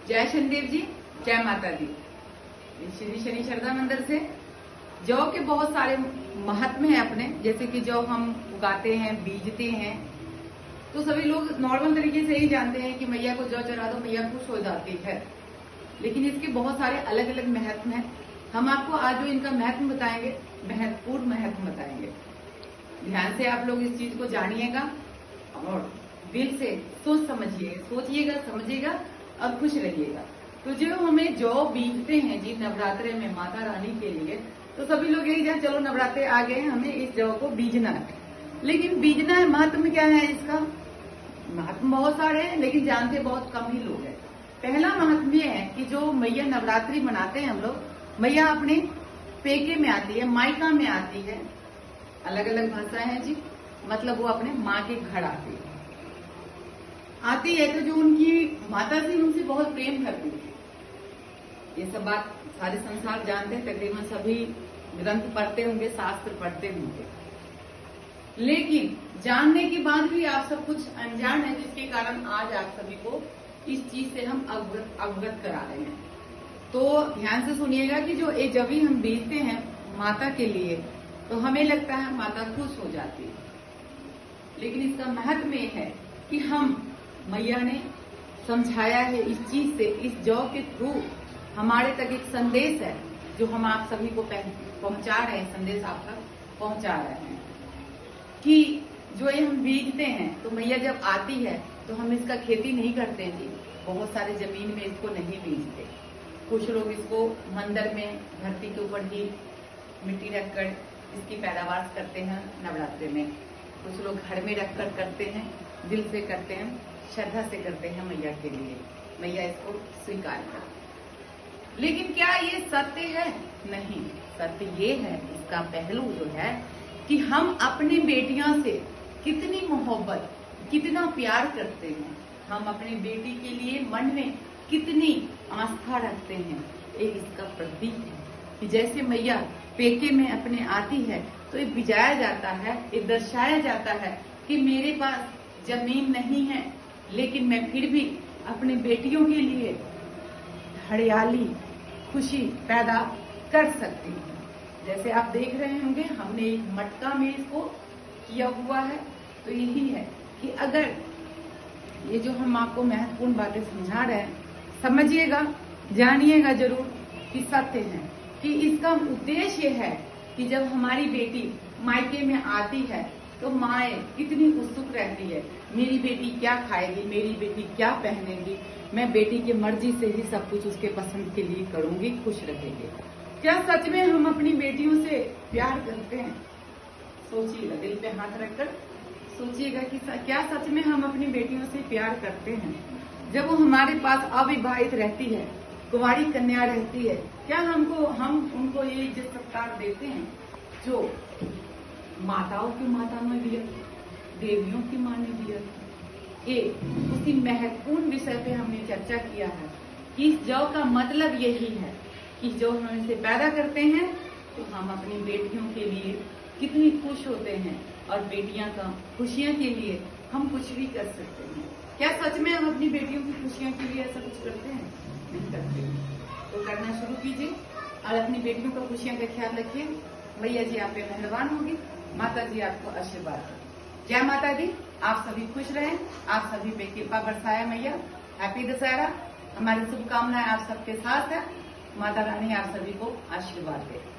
जय शनिदेव जी, जय माता दी। श्री शनि शारदा मंदिर से जौ के बहुत सारे महात्म हैं अपने, जैसे कि जौ हम उगाते हैं, बीजते हैं, तो सभी लोग नॉर्मल तरीके से ही जानते हैं कि मैया को जौ चढ़ा दो, मैया खुश हो जाती है। लेकिन इसके बहुत सारे अलग अलग महत्व हैं। हम आपको आज जो इनका महत्व बताएंगे, महत्वपूर्ण महत्व बताएंगे। ध्यान से आप लोग इस चीज को जानिएगा और दिल से सोचिएगा, समझिएगा और खुश रहिएगा। तो जो हमें जौ बीजते हैं जी नवरात्रे में माता रानी के लिए, तो सभी लोग यही जाए चलो नवरात्रे आ गए, हमें इस जौ को बीजना है। लेकिन बीजना है, महत्व क्या है इसका? महत्व बहुत सारे हैं, लेकिन जानते बहुत कम ही लोग हैं। पहला महत्व ये है कि जो मैया नवरात्रि मनाते हैं हम लोग, मैया अपने पेके में आती है, मायका में आती है। अलग अलग भाषाएं हैं जी, मतलब वो अपने माँ के घर आती है तो जो उनकी माता जी उनसे बहुत प्रेम करती थी। ये सब बात सारे संसार जानते हैं, तकरीबन सभी ग्रंथ पढ़ते होंगे, शास्त्र पढ़ते होंगे। लेकिन जानने के बाद भी आप सब कुछ अनजान है, जिसके कारण आज आप सभी को इस चीज से हम अवगत करा रहे हैं। तो ध्यान से सुनिएगा कि जो ये जब भी हम बीजते हैं माता के लिए, तो हमें लगता है माता खुश हो जाती है। लेकिन इसका महत्व ये है कि हम मैया ने समझाया है इस चीज से, इस जौ के थ्रू हमारे तक एक संदेश है जो हम आप सभी को पहुंचा रहे हैं। संदेश आप तक पहुंचा रहे हैं कि जो ये हम बीजते हैं, तो मैया जब आती है तो हम इसका खेती नहीं करते हैं जी। बहुत सारे जमीन में इसको नहीं बीजते। कुछ लोग इसको मंदिर में धरती के ऊपर ही मिट्टी रखकर इसकी पैदावार करते हैं नवरात्रि में। कुछ लोग घर में रखकर करते हैं, दिल से करते हैं, श्रद्धा से करते हैं मैया के लिए। मैया इसको स्वीकार कर। लेकिन क्या ये सत्य है? नहीं, सत्य ये है, इसका पहलू जो है कि हम अपनी बेटियों से कितनी मोहब्बत, कितना प्यार करते हैं। हम अपनी बेटी के लिए मन में कितनी आस्था रखते हैं। एक इसका प्रतीक है कि जैसे मैया पेके में अपने आती है, तो ये बिजाया जाता है, ये दर्शाया जाता है कि मेरे पास जमीन नहीं है, लेकिन मैं फिर भी अपनी बेटियों के लिए हरियाली, खुशी पैदा कर सकती हूँ। जैसे आप देख रहे होंगे, हमने एक मटका में इसको किया हुआ है। तो यही है कि अगर ये जो हम आपको महत्वपूर्ण बातें समझा रहे हैं, समझिएगा, जानिएगा जरूर कि सत्य है। कि इसका उद्देश्य है कि जब हमारी बेटी मायके में आती है, तो माएँ कितनी उत्सुक रहती है, मेरी बेटी क्या खाएगी, मेरी बेटी क्या पहनेगी, मैं बेटी की मर्जी से ही सब कुछ उसके पसंद के लिए करूंगी, खुश रहेगी। क्या सच में हम अपनी बेटियों से प्यार करते हैं? सोचिएगा, दिल पे हाथ रखकर सोचिएगा कि क्या सच में हम अपनी बेटियों से प्यार करते हैं? जब वो हमारे पास अविवाहित रहती है, कुंवारी कन्या रहती है, क्या हम उनको ये इज्जत सत्कार देते हैं जो माताओं की माता ने दिया, देवियों की माँ ने दिया? उसी महत्वपूर्ण विषय पे हमने चर्चा किया है कि इस जौ का मतलब यही है कि जो हम इसे पैदा करते हैं, तो हम अपनी बेटियों के लिए कितनी खुश होते हैं, और बेटियां का खुशियां के लिए हम कुछ भी कर सकते हैं। क्या सच में हम अपनी बेटियों की खुशियों के लिए ऐसा कुछ करते हैं? नहीं करते। तो करना शुरू कीजिए और अपनी बेटियों का खुशियां का ख्याल रखिए। मैया जी आप पे मेहरबान होगी, माता जी आपको आशीर्वाद दें। जय माता दी। आप सभी खुश रहें, आप सभी पे कृपा बरसाए मैया। हैप्पी दशहरा। हमारी शुभकामनाएं आप सबके साथ है। माता रानी आप सभी को आशीर्वाद दे।